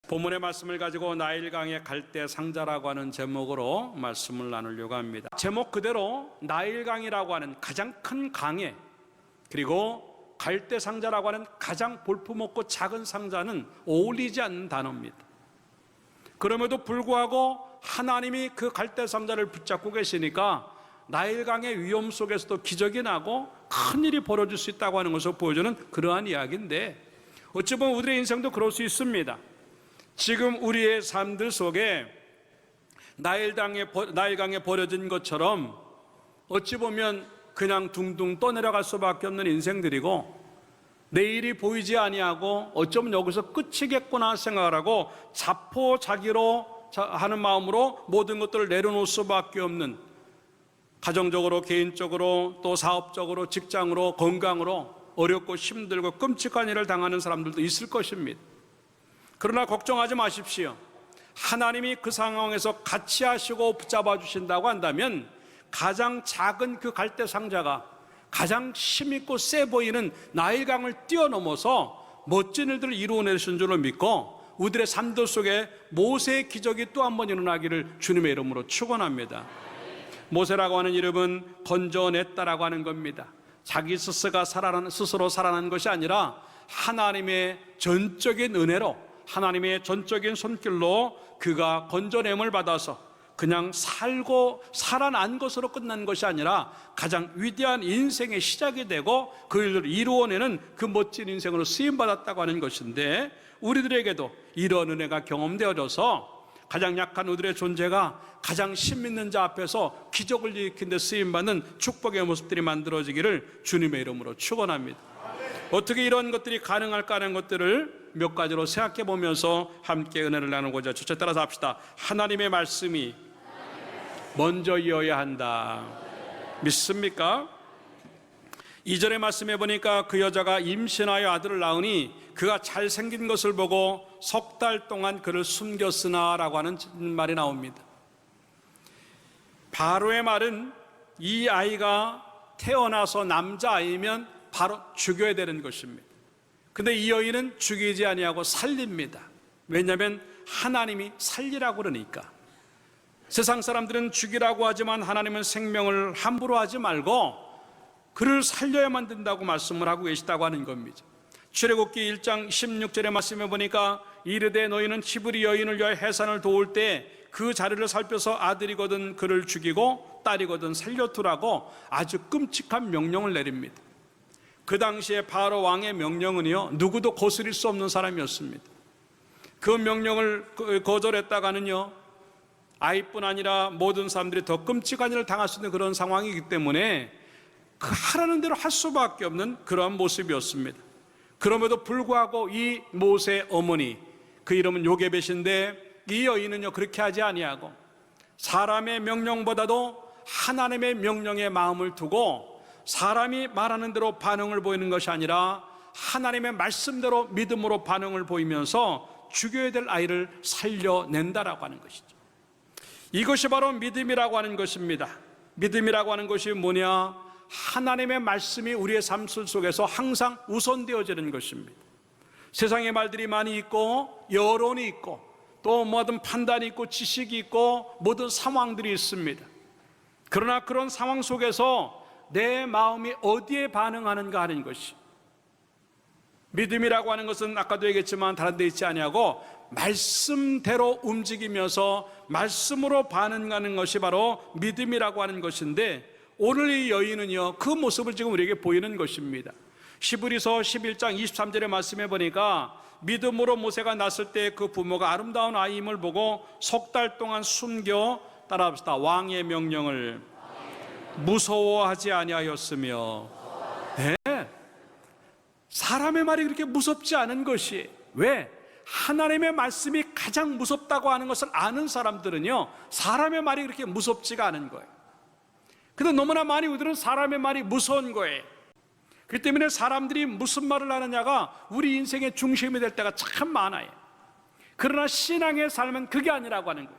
본문의 말씀을 가지고 나일강의 갈대상자라고 하는 제목으로 말씀을 나누려고 합니다. 제목 그대로 나일강이라고 하는 가장 큰 강에, 그리고 갈대상자라고 하는 가장 볼품없고 작은 상자는 어울리지 않는 단어입니다. 그럼에도 불구하고 하나님이 그 갈대상자를 붙잡고 계시니까 나일강의 위험 속에서도 기적이 나고 큰일이 벌어질 수 있다고 하는 것을 보여주는 그러한 이야기인데, 어찌 보면 우리의 인생도 그럴 수 있습니다. 지금 우리의 삶들 속에 나일강에 버려진 것처럼 어찌 보면 그냥 둥둥 떠내려갈 수밖에 없는 인생들이고, 내일이 보이지 아니하고 어쩌면 여기서 끝이겠구나 생각을 하고 자포자기로 하는 마음으로 모든 것들을 내려놓을 수밖에 없는, 가정적으로, 개인적으로, 또 사업적으로, 직장으로, 건강으로 어렵고 힘들고 끔찍한 일을 당하는 사람들도 있을 것입니다. 그러나 걱정하지 마십시오. 하나님이 그 상황에서 같이 하시고 붙잡아 주신다고 한다면 가장 작은 그 갈대상자가 가장 힘있고 세 보이는 나일강을 뛰어넘어서 멋진 일들을 이루어내신 줄을 믿고, 우리들의 삶들 속에 모세의 기적이 또 한 번 일어나기를 주님의 이름으로 축원합니다. 모세라고 하는 이름은 건져냈다라고 하는 겁니다. 자기 스스로 살아난 것이 아니라 하나님의 전적인 은혜로, 하나님의 전적인 손길로 그가 건져냄을 받아서 그냥 살아난 것으로 끝난 것이 아니라 가장 위대한 인생의 시작이 되고 그 일을 이루어내는 그 멋진 인생으로 쓰임받았다고 하는 것인데, 우리들에게도 이런 은혜가 경험되어져서 가장 약한 우리들의 존재가 가장 힘 있는 자 앞에서 기적을 일으킨 데 쓰임받는 축복의 모습들이 만들어지기를 주님의 이름으로 축원합니다. 어떻게 이런 것들이 가능할까 하는 것들을 몇 가지로 생각해 보면서 함께 은혜를 나누고자 주체 따라서 합시다. 하나님의 말씀이 먼저 이어야 한다. 믿습니까? 2절의 말씀해 보니까 그 여자가 임신하여 아들을 낳으니 그가 잘생긴 것을 보고 석 달 동안 그를 숨겼으나 라고 하는 말이 나옵니다. 바로의 말은 이 아이가 태어나서 남자아이면 바로 죽여야 되는 것입니다. 근데 이 여인은 죽이지 아니하고 살립니다. 왜냐하면 하나님이 살리라고 그러니까. 세상 사람들은 죽이라고 하지만 하나님은 생명을 함부로 하지 말고 그를 살려야만 된다고 말씀을 하고 계시다고 하는 겁니다. 출애굽기 1장 16절의 말씀에 보니까 이르되 너희는 히브리 여인을 위하여 해산을 도울 때 그 자리를 살펴서 아들이거든 그를 죽이고 딸이거든 살려두라고 아주 끔찍한 명령을 내립니다. 그 당시에 바로 왕의 명령은요, 누구도 거스릴 수 없는 사람이었습니다. 그 명령을 거절했다가는요, 아이뿐 아니라 모든 사람들이 더 끔찍한 일을 당할 수 있는 그런 상황이기 때문에 그 하라는 대로 할 수밖에 없는 그러한 모습이었습니다. 그럼에도 불구하고 이 모세의 어머니, 그 이름은 요게벳인데, 이 여인은요 그렇게 하지 아니하고 사람의 명령보다도 하나님의 명령에 마음을 두고 사람이 말하는 대로 반응을 보이는 것이 아니라 하나님의 말씀대로 믿음으로 반응을 보이면서 죽여야 될 아이를 살려낸다라고 하는 것이죠. 이것이 바로 믿음이라고 하는 것입니다. 믿음이라고 하는 것이 뭐냐? 하나님의 말씀이 우리의 삶 속에서 항상 우선되어지는 것입니다. 세상의 말들이 많이 있고 여론이 있고 또 모든 판단이 있고 지식이 있고 모든 상황들이 있습니다. 그러나 그런 상황 속에서 내 마음이 어디에 반응하는가 하는 것이, 믿음이라고 하는 것은 아까도 얘기했지만 다른 데 있지 아니하고 말씀대로 움직이면서 말씀으로 반응하는 것이 바로 믿음이라고 하는 것인데, 오늘 이 여인은요 그 모습을 지금 우리에게 보이는 것입니다. 히브리서 11장 23절의 말씀해 보니까 믿음으로 모세가 낳았을 때 그 부모가 아름다운 아이임을 보고 석 달 동안 숨겨, 따라합시다, 왕의 명령을 무서워하지 아니하였으며. 네, 사람의 말이 그렇게 무섭지 않은 것이, 왜? 하나님의 말씀이 가장 무섭다고 하는 것을 아는 사람들은요 사람의 말이 그렇게 무섭지가 않은 거예요. 근데 너무나 많이 우리들은 사람의 말이 무서운 거예요. 그 때문에 사람들이 무슨 말을 하느냐가 우리 인생의 중심이 될 때가 참 많아요. 그러나 신앙의 삶은 그게 아니라고 하는 거예요.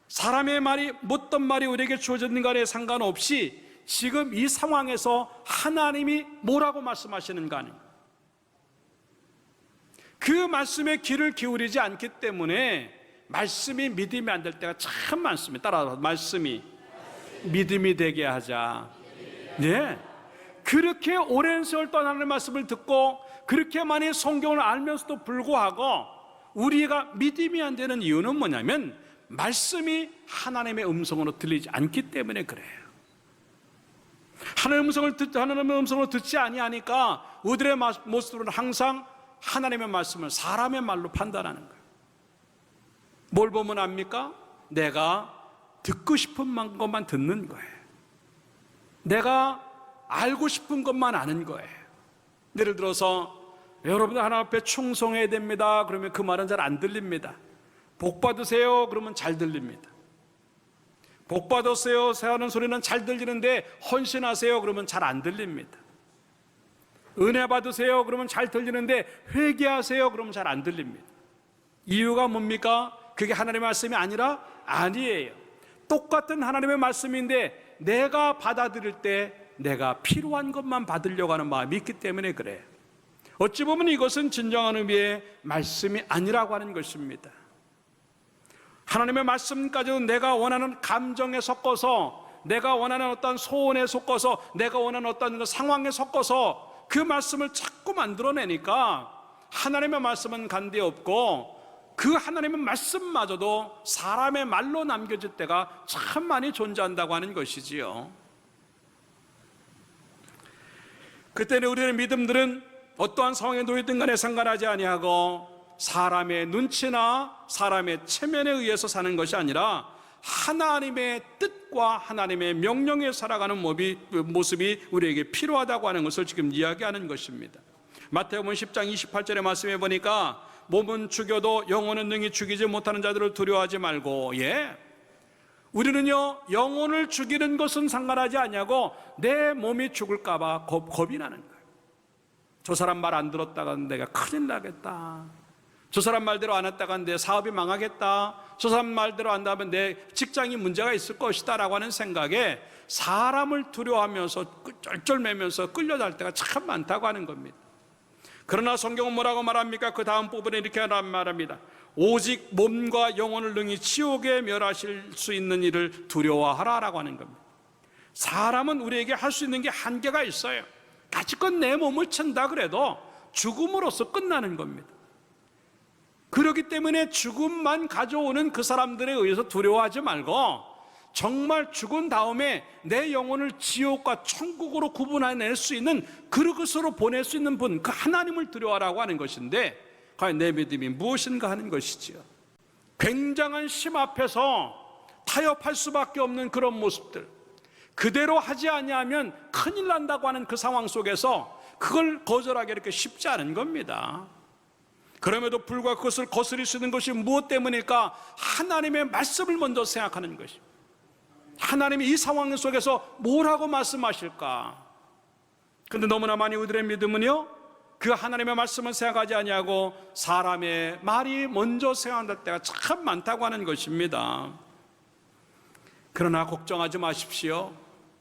사람의 말이 어떤 말이 우리에게 주어졌는가에 상관없이 지금 이 상황에서 하나님이 뭐라고 말씀하시는가 하는 거예요. 그 말씀에 귀를 기울이지 않기 때문에 말씀이 믿음이 안 될 때가 참 많습니다. 따라서 말씀이 믿음이 되게 하자. 네. 그렇게 오랜 세월 동안 하나님의 말씀을 듣고 그렇게 많이 성경을 알면서도 불구하고 우리가 믿음이 안 되는 이유는 뭐냐면 말씀이 하나님의 음성으로 들리지 않기 때문에 그래요. 하나님의 음성을 듣지 아니하니까 우리의 모습으로는 항상 하나님의 말씀을 사람의 말로 판단하는 거예요. 뭘 보면 압니까? 내가 듣고 싶은 것만 듣는 거예요. 내가 알고 싶은 것만 아는 거예요. 예를 들어서 여러분들 하나님 앞에 충성해야 됩니다. 그러면 그 말은 잘 안 들립니다. 복 받으세요. 그러면 잘 들립니다. 복 받으세요 하는 소리는 잘 들리는데 헌신하세요. 그러면 잘 안 들립니다. 은혜 받으세요. 그러면 잘 들리는데 회개하세요. 그러면 잘 안 들립니다. 이유가 뭡니까? 그게 하나님의 말씀이 아니라 아니에요. 똑같은 하나님의 말씀인데 내가 받아들일 때 내가 필요한 것만 받으려고 하는 마음이 있기 때문에 그래요. 어찌 보면 이것은 진정한 의미의 말씀이 아니라고 하는 것입니다. 하나님의 말씀까지도 내가 원하는 감정에 섞어서, 내가 원하는 어떤 소원에 섞어서, 내가 원하는 어떤 상황에 섞어서 그 말씀을 자꾸 만들어내니까 하나님의 말씀은 간데 없고 그 하나님의 말씀마저도 사람의 말로 남겨질 때가 참 많이 존재한다고 하는 것이지요. 그때는 우리의 믿음들은 어떠한 상황에 놓이든 간에 상관하지 아니하고 사람의 눈치나 사람의 체면에 의해서 사는 것이 아니라 하나님의 뜻과 하나님의 명령에 살아가는 모습이 우리에게 필요하다고 하는 것을 지금 이야기하는 것입니다. 마태복음 10장 28절의 말씀에 보니까 몸은 죽여도 영혼은 능히 죽이지 못하는 자들을 두려워하지 말고, 우리는요 영혼을 죽이는 것은 상관하지 않냐고 내 몸이 죽을까 봐 겁이 나는 거예요. 저 사람 말 안 들었다가 내가 큰일 나겠다. 저 사람 말대로 안 했다가 내 사업이 망하겠다. 저 사람 말대로 한다면 내 직장이 문제가 있을 것이다 라고 하는 생각에 사람을 두려워하면서 쩔쩔매면서 끌려갈 때가 참 많다고 하는 겁니다. 그러나 성경은 뭐라고 말합니까? 그 다음 부분에 이렇게 말합니다. 오직 몸과 영혼을 능히 지옥에 멸하실 수 있는 일을 두려워하라 라고 하는 겁니다. 사람은 우리에게 할 수 있는 게 한계가 있어요. 가지껏 내 몸을 찬다 그래도 죽음으로써 끝나는 겁니다. 그렇기 때문에 죽음만 가져오는 그 사람들에 의해서 두려워하지 말고 정말 죽은 다음에 내 영혼을 지옥과 천국으로 구분해낼 수 있는 그릇으로 보낼 수 있는 분, 그 하나님을 두려워하라고 하는 것인데 과연 내 믿음이 무엇인가 하는 것이지요. 굉장한 심 앞에서 타협할 수밖에 없는 그런 모습들, 그대로 하지 아니하면 큰일 난다고 하는 그 상황 속에서 그걸 거절하기 이렇게 쉽지 않은 겁니다. 그럼에도 불구하고 그것을 거스릴 수 있는 것이 무엇 때문일까? 하나님의 말씀을 먼저 생각하는 것입니다. 하나님이 이 상황 속에서 뭐라고 말씀하실까? 그런데 너무나 많이 우리들의 믿음은요 그 하나님의 말씀을 생각하지 아니하고 사람의 말이 먼저 생각할 때가 참 많다고 하는 것입니다. 그러나 걱정하지 마십시오.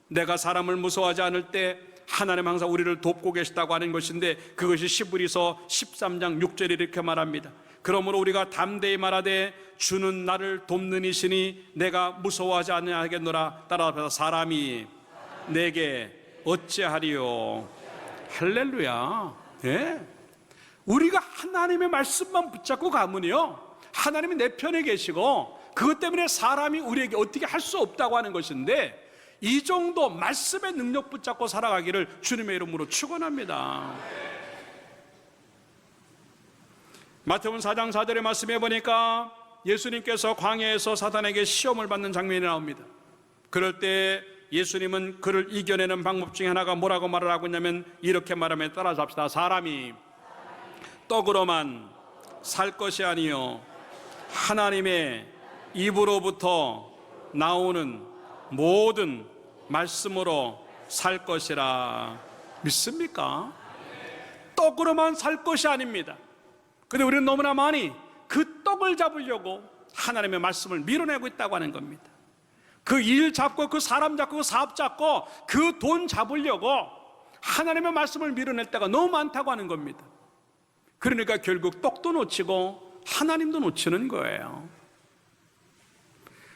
내가 사람을 무서워하지 않을 때 하나님 항상 우리를 돕고 계시다고 하는 것인데 그것이 시브리서 13장 6절에 이렇게 말합니다. 그러므로 우리가 담대히 말하되 주는 나를 돕는 이시니 내가 무서워하지 아니하겠노라. 따라서 사람이 내게 어찌하리요. 할렐루야. 우리가 하나님의 말씀만 붙잡고 가면요 하나님이 내 편에 계시고 그것 때문에 사람이 우리에게 어떻게 할 수 없다고 하는 것인데 이 정도 말씀의 능력 붙잡고 살아가기를 주님의 이름으로 축원합니다. 마태복음 4장 4절의 말씀에 보니까 예수님께서 광야에서 사단에게 시험을 받는 장면이 나옵니다. 그럴 때 예수님은 그를 이겨내는 방법 중에 하나가 뭐라고 말을 하고 있냐면 이렇게 말하면 따라서 합시다. 사람이 떡으로만 살 것이 아니요 하나님의 입으로부터 나오는 모든 말씀으로 살 것이라. 믿습니까? 떡으로만 살 것이 아닙니다. 그런데 우리는 너무나 많이 그 떡을 잡으려고 하나님의 말씀을 밀어내고 있다고 하는 겁니다. 그 일 잡고 그 사람 잡고 그 사업 잡고 그 돈 잡으려고 하나님의 말씀을 밀어낼 때가 너무 많다고 하는 겁니다. 그러니까 결국 떡도 놓치고 하나님도 놓치는 거예요.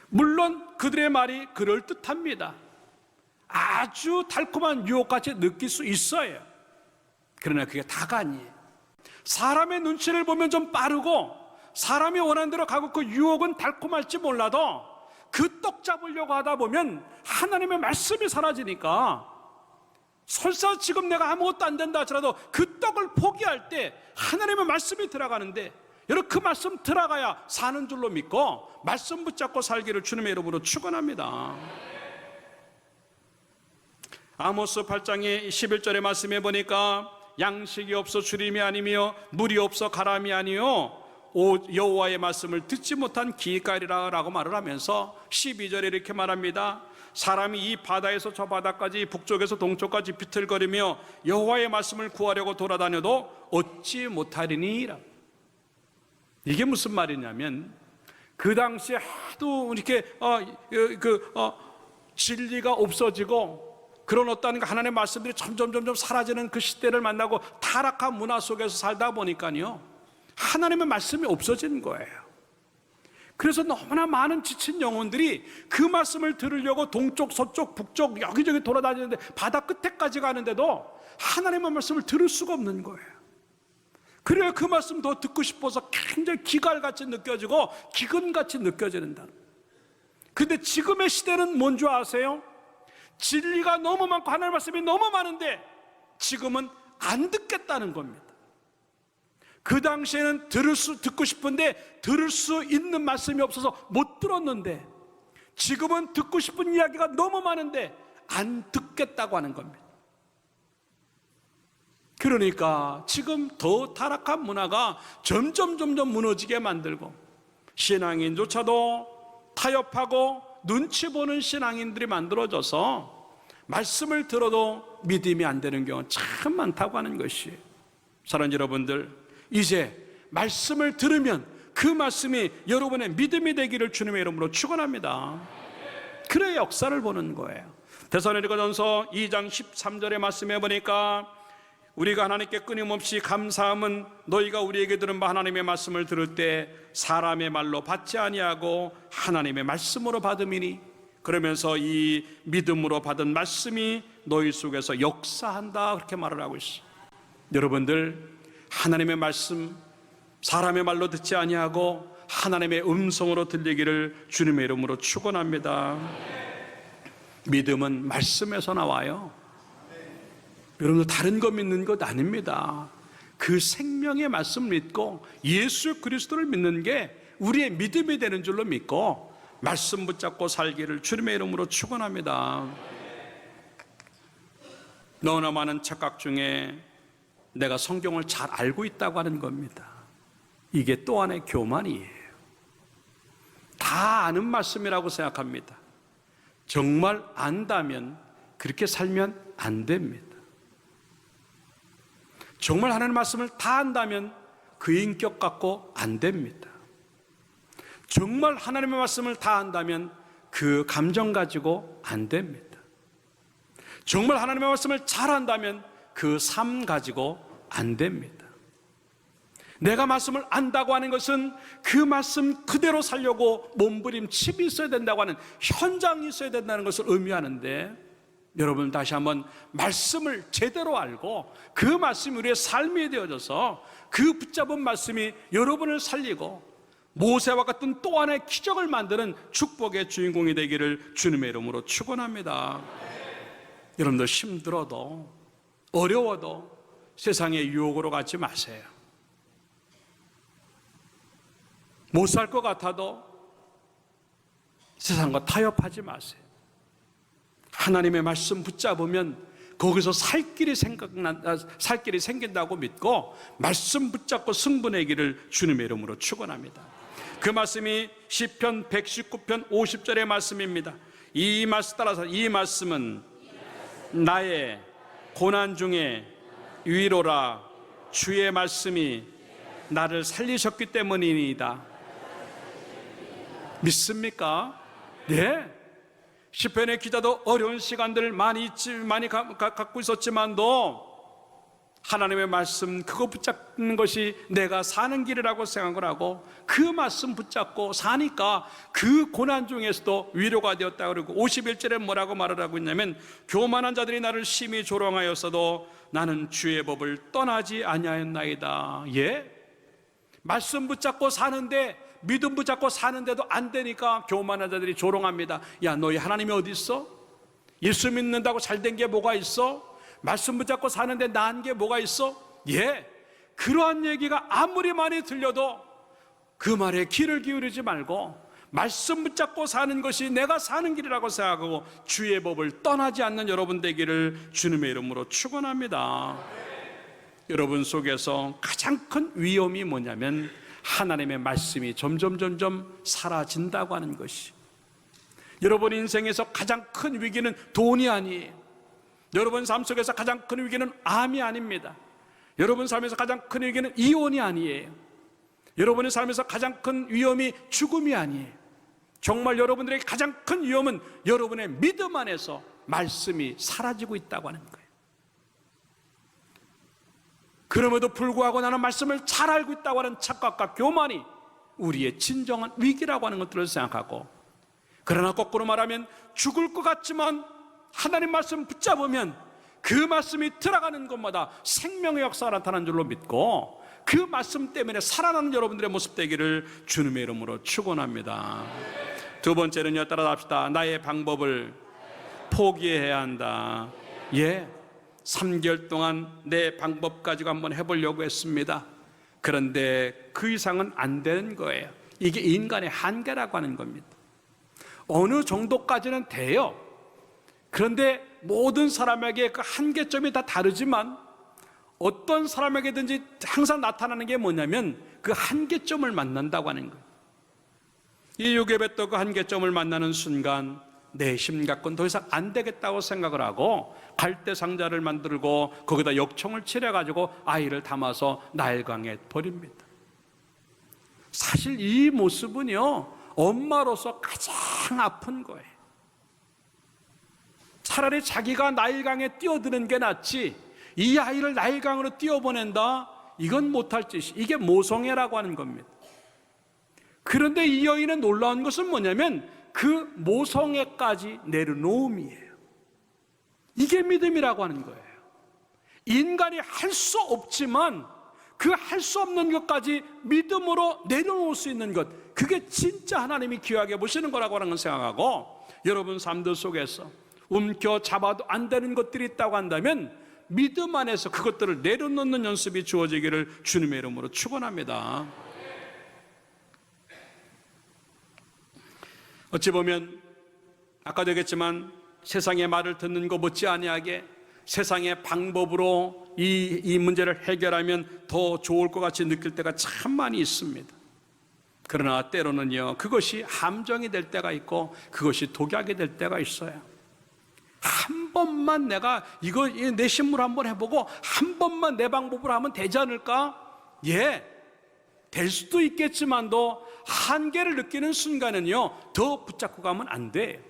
물론 그들의 말이 그럴듯합니다. 아주 달콤한 유혹같이 느낄 수 있어요. 그러나 그게 다가 아니에요. 사람의 눈치를 보면 좀 빠르고 사람이 원하는 대로 가고 그 유혹은 달콤할지 몰라도 그 떡 잡으려고 하다 보면 하나님의 말씀이 사라지니까 설사 지금 내가 아무것도 안 된다 하더라도 그 떡을 포기할 때 하나님의 말씀이 들어가는데 여러분 그 말씀 들어가야 사는 줄로 믿고 말씀 붙잡고 살기를 주님의 이름으로 축원합니다. 아모스 8장의 11절의 말씀에 보니까 양식이 없어 주림이 아니며 물이 없어 가람이 아니요 여호와의 말씀을 듣지 못한 기까리라 라고 말을 하면서 12절에 이렇게 말합니다. 사람이 이 바다에서 저 바다까지 북쪽에서 동쪽까지 비틀거리며 여호와의 말씀을 구하려고 돌아다녀도 얻지 못하리니라. 이게 무슨 말이냐면 그 당시에 하도 이렇게 진리가 없어지고 그런 어떤 하나님의 말씀들이 점점 사라지는 그 시대를 만나고 타락한 문화 속에서 살다 보니까요 하나님의 말씀이 없어진 거예요. 그래서 너무나 많은 지친 영혼들이 그 말씀을 들으려고 동쪽, 서쪽, 북쪽 여기저기 돌아다니는데 바다 끝에까지 가는데도 하나님의 말씀을 들을 수가 없는 거예요. 그래야 그 말씀 더 듣고 싶어서 굉장히 기갈같이 느껴지고 기근같이 느껴지는다. 근데 지금의 시대는 뭔 줄 아세요? 진리가 너무 많고 하나님의 말씀이 너무 많은데 지금은 안 듣겠다는 겁니다. 그 당시에는 듣고 싶은데 들을 수 있는 말씀이 없어서 못 들었는데 지금은 듣고 싶은 이야기가 너무 많은데 안 듣겠다고 하는 겁니다. 그러니까 지금 더 타락한 문화가 점점 무너지게 만들고 신앙인조차도 타협하고 눈치 보는 신앙인들이 만들어져서 말씀을 들어도 믿음이 안 되는 경우가 참 많다고 하는 것이에요. 사랑하는 여러분들, 이제 말씀을 들으면 그 말씀이 여러분의 믿음이 되기를 주님의 이름으로 축원합니다. 그래야 역사를 보는 거예요. 데살로니가전서 2장 13절의 말씀에 보니까 우리가 하나님께 끊임없이 감사함은 너희가 우리에게 들은 바 하나님의 말씀을 들을 때 사람의 말로 받지 아니하고 하나님의 말씀으로 받음이니, 그러면서 이 믿음으로 받은 말씀이 너희 속에서 역사한다 그렇게 말을 하고 있어요. 여러분들, 하나님의 말씀 사람의 말로 듣지 아니하고 하나님의 음성으로 들리기를 주님의 이름으로 축원합니다. 믿음은 말씀에서 나와요. 여러분들 다른 거 믿는 것 아닙니다. 그 생명의 말씀 믿고 예수 그리스도를 믿는 게 우리의 믿음이 되는 줄로 믿고 말씀 붙잡고 살기를 주님의 이름으로 축원합니다. 너무나 많은 착각 중에 내가 성경을 잘 알고 있다고 하는 겁니다. 이게 또 하나의 교만이에요. 다 아는 말씀이라고 생각합니다. 정말 안다면 그렇게 살면 안 됩니다. 정말 하나님의 말씀을 다 안다면 그 인격 갖고 안 됩니다. 정말 하나님의 말씀을 다 안다면 그 감정 가지고 안 됩니다. 정말 하나님의 말씀을 잘 안다면 그 삶 가지고 안 됩니다. 내가 말씀을 안다고 하는 것은 그 말씀 그대로 살려고 몸부림침이 있어야 된다고 하는 현장이 있어야 된다는 것을 의미하는데, 여러분 다시 한번 말씀을 제대로 알고 그 말씀이 우리의 삶이 되어져서 그 붙잡은 말씀이 여러분을 살리고 모세와 같은 또 하나의 기적을 만드는 축복의 주인공이 되기를 주님의 이름으로 축원합니다. 여러분들 힘들어도 어려워도 세상의 유혹으로 가지 마세요. 못 살 것 같아도 세상과 타협하지 마세요. 하나님의 말씀 붙잡으면 거기서 살 길이 생긴다고 믿고 말씀 붙잡고 승부내기를 주님의 이름으로 축원합니다. 그 말씀이 시편 119편 50절의 말씀입니다. 이 말씀 따라서 이 말씀은 나의 고난 중에 위로라. 주의 말씀이 나를 살리셨기 때문이니이다. 믿습니까? 네. 시편의 기자도 어려운 시간들을 많이 갖고 있었지만도 하나님의 말씀 그거 붙잡는 것이 내가 사는 길이라고 생각을 하고 그 말씀 붙잡고 사니까 그 고난 중에서도 위로가 되었다 그러고 51절에 뭐라고 말을 하고 있냐면 교만한 자들이 나를 심히 조롱하였어도 나는 주의 법을 떠나지 아니하였나이다. 예? 말씀 붙잡고 사는데 믿음 붙잡고 사는데도 안 되니까 교만한 자들이 조롱합니다. 야, 너희 하나님이 어디 있어? 예수 믿는다고 잘된 게 뭐가 있어? 말씀 붙잡고 사는데 나은 게 뭐가 있어? 예, 그러한 얘기가 아무리 많이 들려도 그 말에 귀를 기울이지 말고 말씀 붙잡고 사는 것이 내가 사는 길이라고 생각하고 주의 법을 떠나지 않는 여러분 되기를 주님의 이름으로 축원합니다. 여러분 속에서 가장 큰 위험이 뭐냐면 하나님의 말씀이 점점 사라진다고 하는 것이. 여러분 인생에서 가장 큰 위기는 돈이 아니에요. 여러분 삶 속에서 가장 큰 위기는 암이 아닙니다. 여러분 삶에서 가장 큰 위기는 이혼이 아니에요. 여러분의 삶에서 가장 큰 위험이 죽음이 아니에요. 정말 여러분들에게 가장 큰 위험은 여러분의 믿음 안에서 말씀이 사라지고 있다고 하는 거예요. 그럼에도 불구하고 나는 말씀을 잘 알고 있다고 하는 착각과 교만이 우리의 진정한 위기라고 하는 것들을 생각하고, 그러나 거꾸로 말하면 죽을 것 같지만 하나님 말씀 붙잡으면 그 말씀이 들어가는 것마다 생명의 역사가 나타나는 줄로 믿고 그 말씀 때문에 살아나는 여러분들의 모습 되기를 주님의 이름으로 축원합니다. 두 번째는요, 따라합시다. 나의 방법을 포기해야 한다. 예, 3개월 동안 내 방법 가지고 한번 해보려고 했습니다. 그런데 그 이상은 안 되는 거예요. 이게 인간의 한계라고 하는 겁니다. 어느 정도까지는 돼요. 그런데 모든 사람에게 그 한계점이 다 다르지만 어떤 사람에게든지 항상 나타나는 게 뭐냐면 그 한계점을 만난다고 하는 거예요. 이 요괴벳도 그 한계점을 만나는 순간 내 힘 갖고는 더 이상 안 되겠다고 생각을 하고 갈대 상자를 만들고 거기다 역청을 칠해가지고 아이를 담아서 나일강에 버립니다. 사실 이 모습은요, 엄마로서 가장 아픈 거예요. 차라리 자기가 나일강에 뛰어드는 게 낫지 이 아이를 나일강으로 뛰어보낸다? 이건 못할 짓이, 이게 모성애라고 하는 겁니다. 그런데 이 여인의 놀라운 것은 뭐냐면 그 모성애까지 내려놓음이에요. 이게 믿음이라고 하는 거예요. 인간이 할 수 없지만 그 할 수 없는 것까지 믿음으로 내려놓을 수 있는 것, 그게 진짜 하나님이 귀하게 보시는 거라고 하는 걸 생각하고, 여러분 삶들 속에서 움켜 잡아도 안 되는 것들이 있다고 한다면 믿음 안에서 그것들을 내려놓는 연습이 주어지기를 주님의 이름으로 축원합니다. 어찌 보면 아까도 얘기했지만 세상의 말을 듣는 것 못지 아니하게 세상의 방법으로 이 문제를 해결하면 더 좋을 것 같이 느낄 때가 참 많이 있습니다. 그러나 때로는요, 그것이 함정이 될 때가 있고 그것이 독약이 될 때가 있어요. 한 번만 내가 이거 내 신물 한번 해보고 한 번만 내 방법으로 하면 되지 않을까? 예, 될 수도 있겠지만도 한계를 느끼는 순간은요, 더 붙잡고 가면 안 돼요.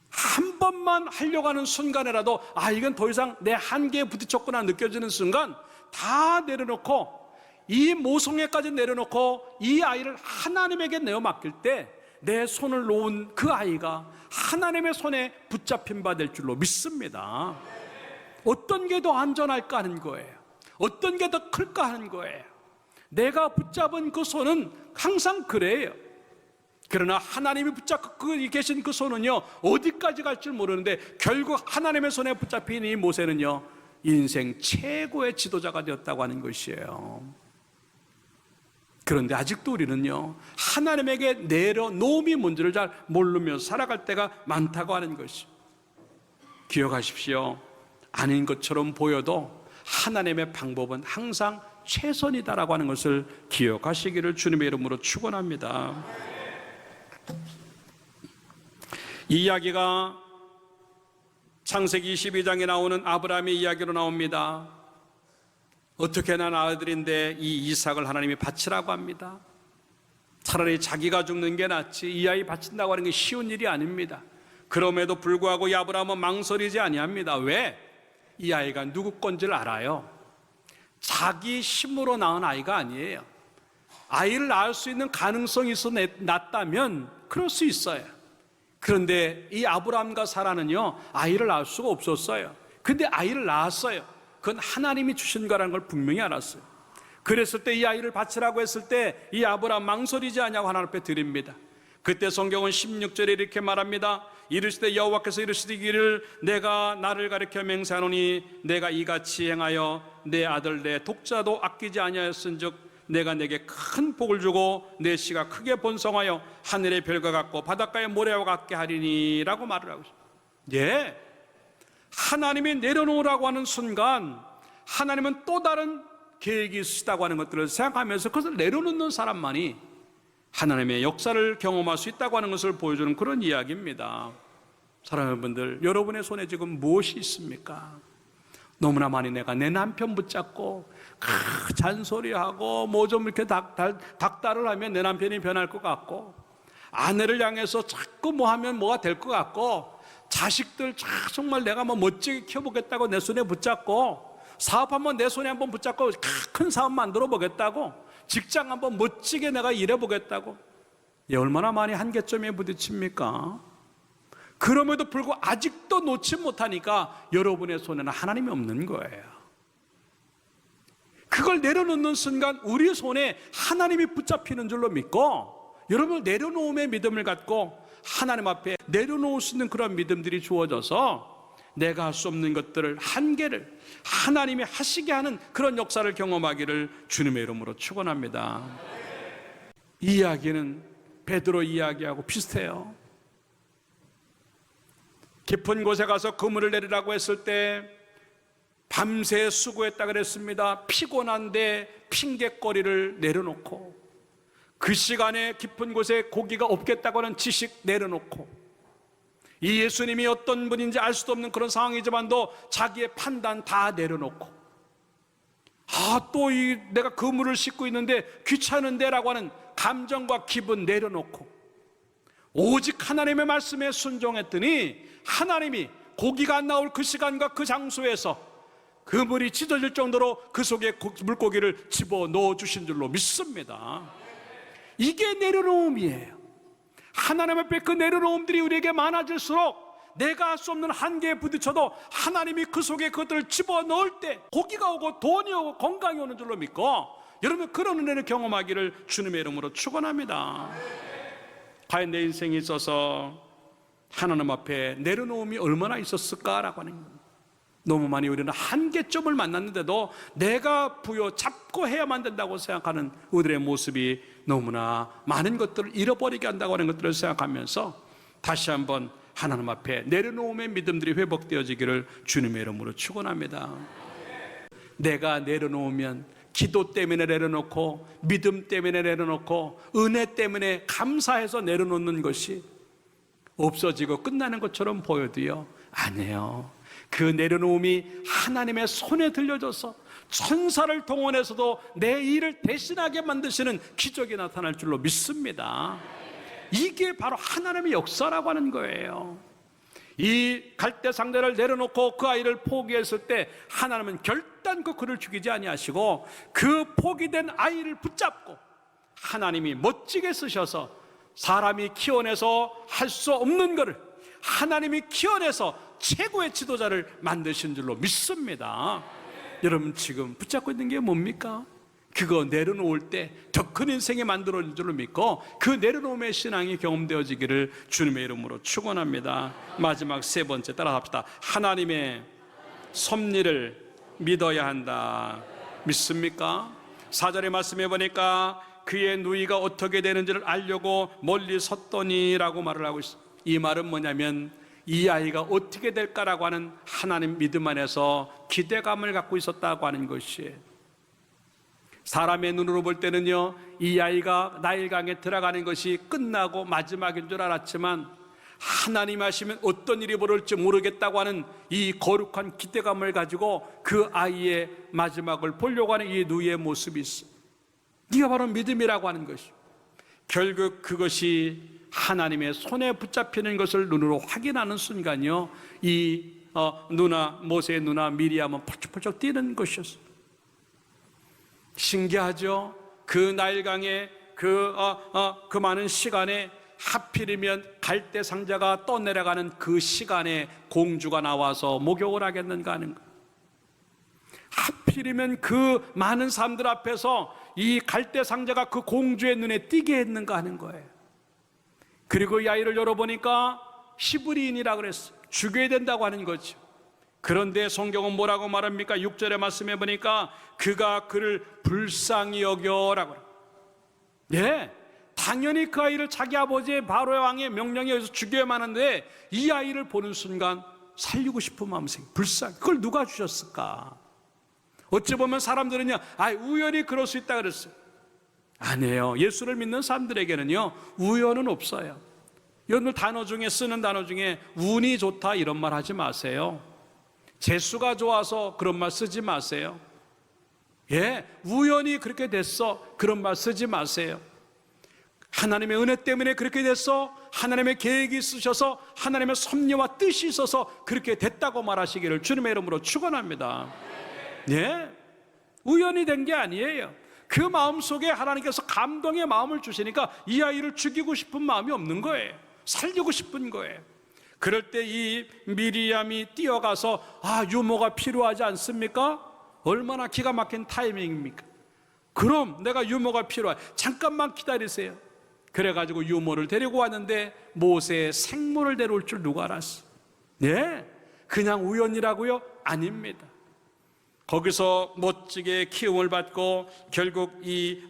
한 번만 하려고 하는 순간에라도 이건 더 이상 내 한계에 부딪혔구나 느껴지는 순간 다 내려놓고 이 모성애까지 내려놓고 이 아이를 하나님에게 내어 맡길 때 내 손을 놓은 그 아이가 하나님의 손에 붙잡힌 바 될 줄로 믿습니다. 어떤 게 더 안전할까 하는 거예요. 어떤 게 더 클까 하는 거예요. 내가 붙잡은 그 손은 항상 그래요. 그러나 하나님이 붙잡고 계신 그 손은요, 어디까지 갈 줄 모르는데 결국 하나님의 손에 붙잡힌 이 모세는요, 인생 최고의 지도자가 되었다고 하는 것이에요. 그런데 아직도 우리는요, 하나님에게 내려놓음이 뭔지를 잘 모르면서 살아갈 때가 많다고 하는 것이. 기억하십시오. 아닌 것처럼 보여도 하나님의 방법은 항상 최선이다라고 하는 것을 기억하시기를 주님의 이름으로 축원합니다. 이 이야기가 창세기 22장에 나오는 아브라함의 이야기로 나옵니다. 어떻게 난 아들인데 이 이삭을 하나님이 바치라고 합니다. 차라리 자기가 죽는 게 낫지 이 아이 바친다고 하는 게 쉬운 일이 아닙니다. 그럼에도 불구하고 이 아브라함은 망설이지 아니합니다. 왜? 이 아이가 누구 건지를 알아요. 자기 힘으로 낳은 아이가 아니에요. 아이를 낳을 수 있는 가능성이 있어 낳았다면 그럴 수 있어요. 그런데 이 아브라함과 사라는요, 아이를 낳을 수가 없었어요. 근데 아이를 낳았어요. 그건 하나님이 주신 거라는 걸 분명히 알았어요. 그랬을 때 이 아이를 바치라고 했을 때 이 아브라함 망설이지 않냐고 하나님 앞에 드립니다. 그때 성경은 16절에 이렇게 말합니다. 이르시되 여호와께서 이르시기를 내가 나를 가리켜 맹세하노니 내가 이같이 행하여 내 아들 내 독자도 아끼지 아니하였은즉 내가 내게 큰 복을 주고 내 씨가 크게 번성하여 하늘의 별과 같고 바닷가의 모래와 같게 하리니 라고 말을 하고 있습니다. 예, 하나님이 내려놓으라고 하는 순간 하나님은 또 다른 계획이 있으시다고 하는 것들을 생각하면서 그것을 내려놓는 사람만이 하나님의 역사를 경험할 수 있다고 하는 것을 보여주는 그런 이야기입니다. 사랑하는 분들, 여러분의 손에 지금 무엇이 있습니까? 너무나 많이 내가 내 남편 붙잡고 잔소리하고 뭐 좀 이렇게 닥달을 하면 내 남편이 변할 것 같고, 아내를 향해서 자꾸 뭐 하면 뭐가 될 것 같고, 자식들 정말 내가 뭐 멋지게 키워보겠다고 내 손에 붙잡고, 사업 한번 내 손에 한번 붙잡고 큰 사업 만들어 보겠다고, 직장 한번 멋지게 내가 일해보겠다고, 얼마나 많이 한계점에 부딪힙니까? 그럼에도 불구하고 아직도 놓지 못하니까 여러분의 손에는 하나님이 없는 거예요. 그걸 내려놓는 순간 우리 손에 하나님이 붙잡히는 줄로 믿고, 여러분 내려놓음의 믿음을 갖고 하나님 앞에 내려놓을 수 있는 그런 믿음들이 주어져서 내가 할 수 없는 것들을, 한계를 하나님이 하시게 하는 그런 역사를 경험하기를 주님의 이름으로 축원합니다. 이 이야기는 베드로 이야기하고 비슷해요. 깊은 곳에 가서 그물을 내리라고 했을 때 밤새 수고했다 그랬습니다. 피곤한데 핑곗거리를 내려놓고, 그 시간에 깊은 곳에 고기가 없겠다고 하는 지식 내려놓고, 이 예수님이 어떤 분인지 알 수도 없는 그런 상황이지만도 자기의 판단 다 내려놓고, 또 내가 그물을 싣고 있는데 귀찮은데 라고 하는 감정과 기분 내려놓고 오직 하나님의 말씀에 순종했더니 하나님이 고기가 안 나올 그 시간과 그 장소에서 그물이 찢어질 정도로 그 속에 물고기를 집어넣어 주신 줄로 믿습니다. 이게 내려놓음이에요. 하나님 앞에 그 내려놓음들이 우리에게 많아질수록 내가 할 수 없는 한계에 부딪혀도 하나님이 그 속에 그것들을 집어넣을 때 고기가 오고 돈이 오고 건강이 오는 줄로 믿고, 여러분 그런 은혜를 경험하기를 주님의 이름으로 축원합니다. 과연 내 인생에 있어서 하나님 앞에 내려놓음이 얼마나 있었을까라고 하는 겁니다. 너무 많이 우리는 한계점을 만났는데도 내가 부여잡고 해야만 된다고 생각하는 우리의 모습이 너무나 많은 것들을 잃어버리게 한다고 하는 것들을 생각하면서 다시 한번 하나님 앞에 내려놓음의 믿음들이 회복되어지기를 주님의 이름으로 축원합니다. 내가 내려놓으면 기도 때문에 내려놓고, 믿음 때문에 내려놓고, 은혜 때문에 감사해서 내려놓는 것이 없어지고 끝나는 것처럼 보여도요, 아니에요. 그 내려놓음이 하나님의 손에 들려져서 천사를 동원해서도 내 일을 대신하게 만드시는 기적이 나타날 줄로 믿습니다. 이게 바로 하나님의 역사라고 하는 거예요. 이 갈대 상대를 내려놓고 그 아이를 포기했을 때 하나님은 결단코 그를 죽이지 아니하시고 그 포기된 아이를 붙잡고 하나님이 멋지게 쓰셔서 사람이 키워내서 할 수 없는 것을 하나님이 키워내서 최고의 지도자를 만드신 줄로 믿습니다. 여러분 지금 붙잡고 있는 게 뭡니까? 그거 내려놓을 때 더 큰 인생이 만들어진 줄로 믿고 그 내려놓음의 신앙이 경험되어지기를 주님의 이름으로 축원합니다. 마지막 세 번째 따라 합시다. 하나님의 섭리를 믿어야 한다. 믿습니까? 4절의 말씀해 보니까 그의 누이가 어떻게 되는지를 알려고 멀리 섰더니 라고 말을 하고 있습니다. 이 말은 뭐냐면 이 아이가 어떻게 될까라고 하는 하나님 믿음 안에서 기대감을 갖고 있었다고 하는 것이에요. 사람의 눈으로 볼 때는요, 이 아이가 나일강에 들어가는 것이 끝나고 마지막인 줄 알았지만 하나님 하시면 어떤 일이 벌어질지 모르겠다고 하는 이 거룩한 기대감을 가지고 그 아이의 마지막을 보려고 하는 이 누이의 모습이 있어요. 이게 바로 믿음이라고 하는 것이죠. 결국 그것이 하나님의 손에 붙잡히는 것을 눈으로 확인하는 순간요, 이 누나, 모세의 누나 미리암은 펄쩍펄쩍 뛰는 것이었어요. 신기하죠? 그 나일강에 그 많은 시간에 하필이면 갈대 상자가 떠내려가는 그 시간에 공주가 나와서 목욕을 하겠는가 하는 거. 하필이면 그 많은 사람들 앞에서 이 갈대 상자가 그 공주의 눈에 띄게 했는가 하는 거예요. 그리고 이 아이를 열어보니까 히브리인이라 그랬어요. 죽여야 된다고 하는 거죠. 그런데 성경은 뭐라고 말합니까? 6절의 말씀에 보니까 그가 그를 불쌍히 여겨라고. 예, 당연히 그 아이를 자기 아버지의 바로의 왕의 명령에 의해서 죽여야만 하는데 이 아이를 보는 순간 살리고 싶은 마음이 생겨. 불쌍히. 그걸 누가 주셨을까? 어찌 보면 사람들은요, 우연히 그럴 수 있다 그랬어요. 아니에요. 예수를 믿는 사람들에게는요, 우연은 없어요. 여러분들 단어 중에 쓰는 단어 중에 운이 좋다 이런 말 하지 마세요. 재수가 좋아서 그런 말 쓰지 마세요. 예, 우연히 그렇게 됐어 그런 말 쓰지 마세요. 하나님의 은혜 때문에 그렇게 됐어, 하나님의 계획이 있으셔서 하나님의 섭리와 뜻이 있어서 그렇게 됐다고 말하시기를 주님의 이름으로 축원합니다. 예, 우연히 된 게 아니에요. 그 마음속에 하나님께서 감동의 마음을 주시니까 이 아이를 죽이고 싶은 마음이 없는 거예요. 살리고 싶은 거예요. 그럴 때 이 미리암이 뛰어가서 유모가 필요하지 않습니까? 얼마나 기가 막힌 타이밍입니까? 그럼 내가 유모가 필요해, 잠깐만 기다리세요. 그래가지고 유모를 데리고 왔는데 모세의 생모를 데려올 줄 누가 알았어? 예, 그냥 우연이라고요? 아닙니다. 거기서 멋지게 키움을 받고 결국 이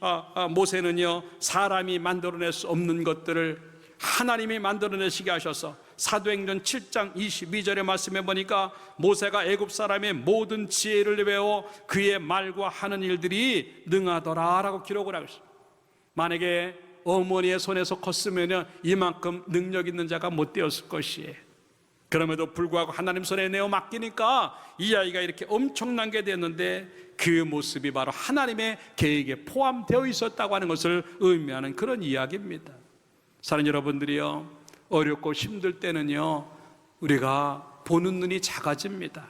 모세는요, 사람이 만들어낼 수 없는 것들을 하나님이 만들어내시게 하셔서 사도행전 7장 22절의 말씀에 보니까 모세가 애굽 사람의 모든 지혜를 배워 그의 말과 하는 일들이 능하더라 라고 기록을 하고 있습니다. 만약에 어머니의 손에서 컸으면 이만큼 능력 있는 자가 못 되었을 것이에요. 그럼에도 불구하고 하나님 손에 내어 맡기니까 이 아이가 이렇게 엄청난 게 됐는데 그 모습이 바로 하나님의 계획에 포함되어 있었다고 하는 것을 의미하는 그런 이야기입니다. 사랑하는 여러분들이요, 어렵고 힘들 때는요, 우리가 보는 눈이 작아집니다.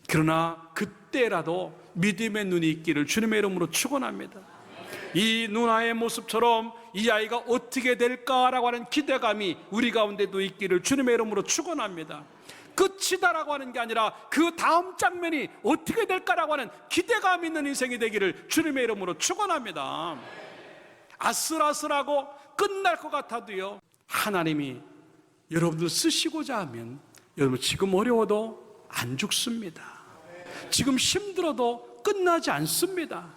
그러나 그때라도 믿음의 눈이 있기를 주님의 이름으로 축원합니다. 이 누나의 모습처럼 이 아이가 어떻게 될까라고 하는 기대감이 우리 가운데도 있기를 주님의 이름으로 축원합니다. 끝이다라고 하는 게 아니라 그 다음 장면이 어떻게 될까라고 하는 기대감 있는 인생이 되기를 주님의 이름으로 축원합니다. 아슬아슬하고 끝날 것 같아도요, 하나님이 여러분들 쓰시고자 하면 여러분 지금 어려워도 안 죽습니다. 지금 힘들어도 끝나지 않습니다.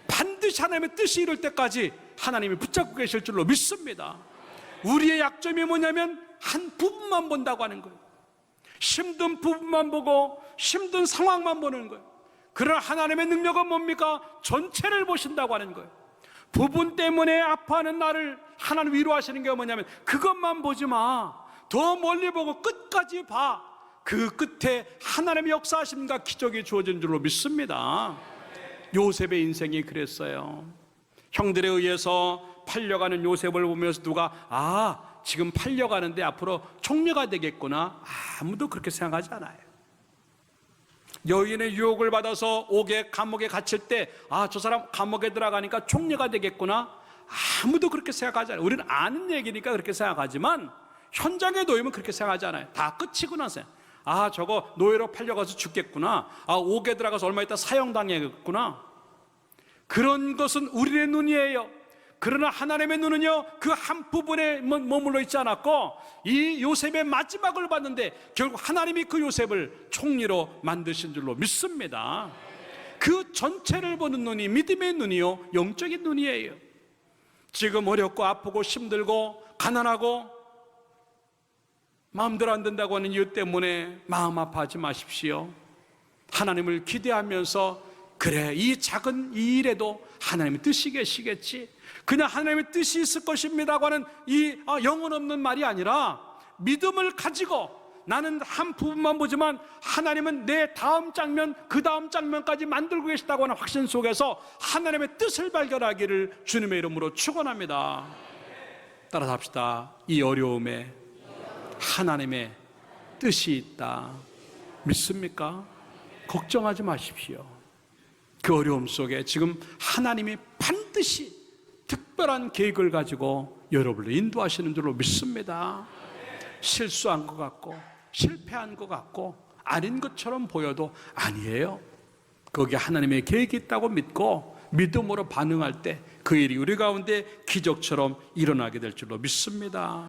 반드시 하나님의 뜻이 이룰 때까지 하나님이 붙잡고 계실 줄로 믿습니다. 우리의 약점이 뭐냐면 한 부분만 본다고 하는 거예요. 힘든 부분만 보고 힘든 상황만 보는 거예요. 그러나 하나님의 능력은 뭡니까? 전체를 보신다고 하는 거예요. 부분 때문에 아파하는 나를 하나님 위로하시는 게 뭐냐면 그것만 보지 마, 더 멀리 보고 끝까지 봐. 그 끝에 하나님의 역사하심과 기적이 주어진 줄로 믿습니다. 요셉의 인생이 그랬어요. 형들에 의해서 팔려가는 요셉을 보면서 누가 지금 팔려가는데 앞으로 총리가 되겠구나, 아무도 그렇게 생각하지 않아요. 여인의 유혹을 받아서 감옥에 갇힐 때 저 사람 감옥에 들어가니까 총리가 되겠구나, 아무도 그렇게 생각하지 않아요. 우리는 아는 얘기니까 그렇게 생각하지만 현장에 놓이면 그렇게 생각하지 않아요. 다 끝이고 나서 저거 노예로 팔려가서 죽겠구나, 옥에 들어가서 얼마 있다 사형당하겠구나, 그런 것은 우리의 눈이에요. 그러나 하나님의 눈은요, 그 한 부분에 머물러 있지 않았고 이 요셉의 마지막을 봤는데 결국 하나님이 그 요셉을 총리로 만드신 줄로 믿습니다. 그 전체를 보는 눈이 믿음의 눈이요, 영적인 눈이에요. 지금 어렵고 아프고 힘들고 가난하고 마음대로 안 된다고 하는 이유 때문에 마음 아파하지 마십시오. 하나님을 기대하면서 그래, 이 작은 이 일에도 하나님의 뜻이 계시겠지, 그냥 하나님의 뜻이 있을 것입니다고 하는 이 영혼 없는 말이 아니라 믿음을 가지고 나는 한 부분만 보지만 하나님은 내 다음 장면, 그 다음 장면까지 만들고 계시다고 하는 확신 속에서 하나님의 뜻을 발견하기를 주님의 이름으로 축원합니다. 따라서 합시다. 이 어려움에 하나님의 뜻이 있다. 믿습니까? 걱정하지 마십시오. 그 어려움 속에 지금 하나님이 반드시 특별한 계획을 가지고 여러분을 인도하시는 줄로 믿습니다. 실수한 것 같고 실패한 것 같고 아닌 것처럼 보여도 아니에요. 거기에 하나님의 계획이 있다고 믿고 믿음으로 반응할 때 그 일이 우리 가운데 기적처럼 일어나게 될 줄로 믿습니다.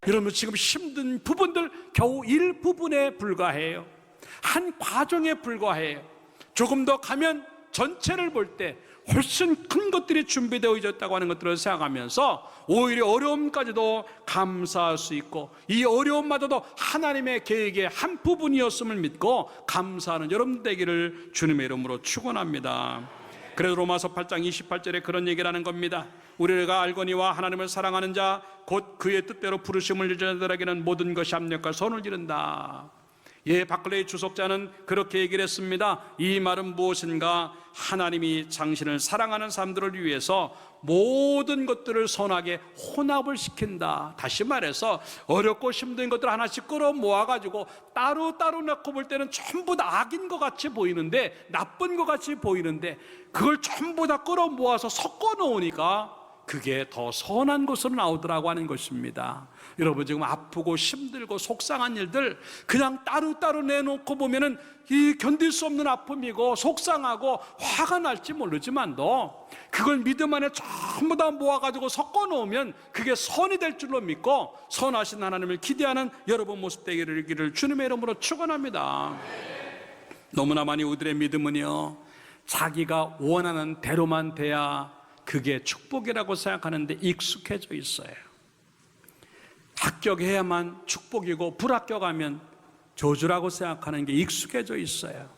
여러분, 지금 힘든 부분들 겨우 일부분에 불과해요. 한 과정에 불과해요. 조금 더 가면 전체를 볼 때 훨씬 큰 것들이 준비되어 있었다고 하는 것들을 생각하면서 오히려 어려움까지도 감사할 수 있고, 이 어려움마저도 하나님의 계획의 한 부분이었음을 믿고 감사하는 여러분 되기를 주님의 이름으로 축원합니다. 그래서 로마서 8장 28절에 그런 얘기를 하는 겁니다. 우리가 알거니와 하나님을 사랑하는 자 곧 그의 뜻대로 부르심을 유지하는 자들에게는 모든 것이 합력과 선을 이룬다. 예, 박클레이 주석자는 그렇게 얘기를 했습니다. 이 말은 무엇인가? 하나님이 당신을 사랑하는 사람들을 위해서 모든 것들을 선하게 혼합을 시킨다. 다시 말해서 어렵고 힘든 것들 하나씩 끌어 모아가지고 따로따로 놓고 볼 때는 전부 다 악인 것 같이 보이는데, 나쁜 것 같이 보이는데, 그걸 전부 다 끌어 모아서 섞어 놓으니까 그게 더 선한 것으로 나오더라고 하는 것입니다. 여러분, 지금 아프고 힘들고 속상한 일들 그냥 따로따로 내놓고 보면은 이 견딜 수 없는 아픔이고 속상하고 화가 날지 모르지만도 그걸 믿음 안에 전부 다 모아가지고 섞어 놓으면 그게 선이 될 줄로 믿고 선하신 하나님을 기대하는 여러분 모습 되기를 주님의 이름으로 축원합니다. 너무나 많이 우리들의 믿음은요, 자기가 원하는 대로만 돼야 그게 축복이라고 생각하는데 익숙해져 있어요. 합격해야만 축복이고 불합격하면 저주라고 생각하는 게 익숙해져 있어요.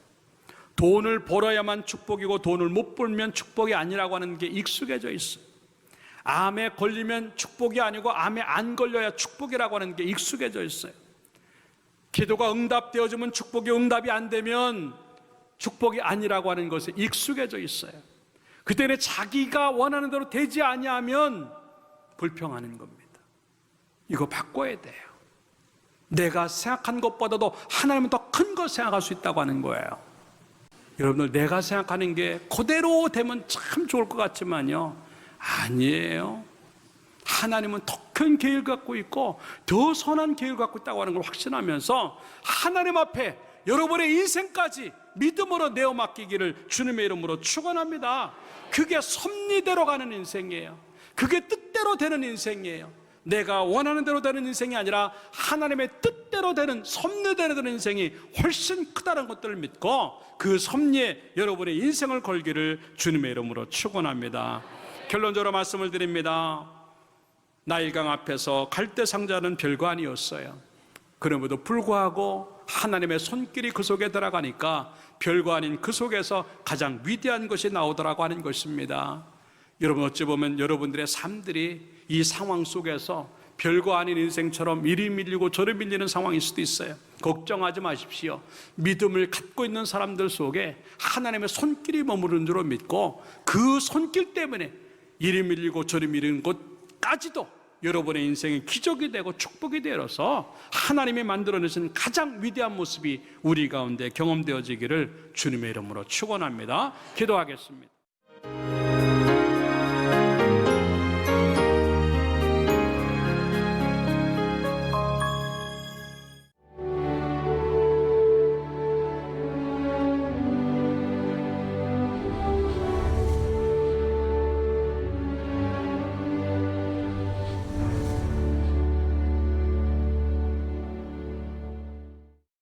돈을 벌어야만 축복이고 돈을 못 벌면 축복이 아니라고 하는 게 익숙해져 있어요. 암에 걸리면 축복이 아니고 암에 안 걸려야 축복이라고 하는 게 익숙해져 있어요. 기도가 응답되어지면 축복이 응답이 안 되면 축복이 아니라고 하는 것에 익숙해져 있어요. 그때는 자기가 원하는 대로 되지 아니하면 불평하는 겁니다. 이거 바꿔야 돼요. 내가 생각한 것보다도 하나님은 더 큰 거 생각할 수 있다고 하는 거예요. 여러분들, 내가 생각하는 게 그대로 되면 참 좋을 것 같지만요, 아니에요. 하나님은 더 큰 계획을 갖고 있고 더 선한 계획을 갖고 있다고 하는 걸 확신하면서 하나님 앞에 여러분의 인생까지 믿음으로 내어 맡기기를 주님의 이름으로 축원합니다. 그게 섭리대로 가는 인생이에요. 그게 뜻대로 되는 인생이에요. 내가 원하는 대로 되는 인생이 아니라 하나님의 뜻대로 되는, 섭리대로 되는 인생이 훨씬 크다는 것들을 믿고 그 섭리에 여러분의 인생을 걸기를 주님의 이름으로 축원합니다. 결론적으로 말씀을 드립니다. 나일강 앞에서 갈대상자는 별거 아니었어요. 그럼에도 불구하고 하나님의 손길이 그 속에 들어가니까 별거 아닌 그 속에서 가장 위대한 것이 나오더라고 하는 것입니다. 여러분, 어찌 보면 여러분들의 삶들이 이 상황 속에서 별거 아닌 인생처럼 이리 밀리고 저리 밀리는 상황일 수도 있어요. 걱정하지 마십시오. 믿음을 갖고 있는 사람들 속에 하나님의 손길이 머무르는 줄로 믿고 그 손길 때문에 이리 밀리고 저리 밀리는 것까지도 여러분의 인생의 기적이 되고 축복이 되어서 하나님이 만들어내신 가장 위대한 모습이 우리 가운데 경험되어지기를 주님의 이름으로 축원합니다. 기도하겠습니다.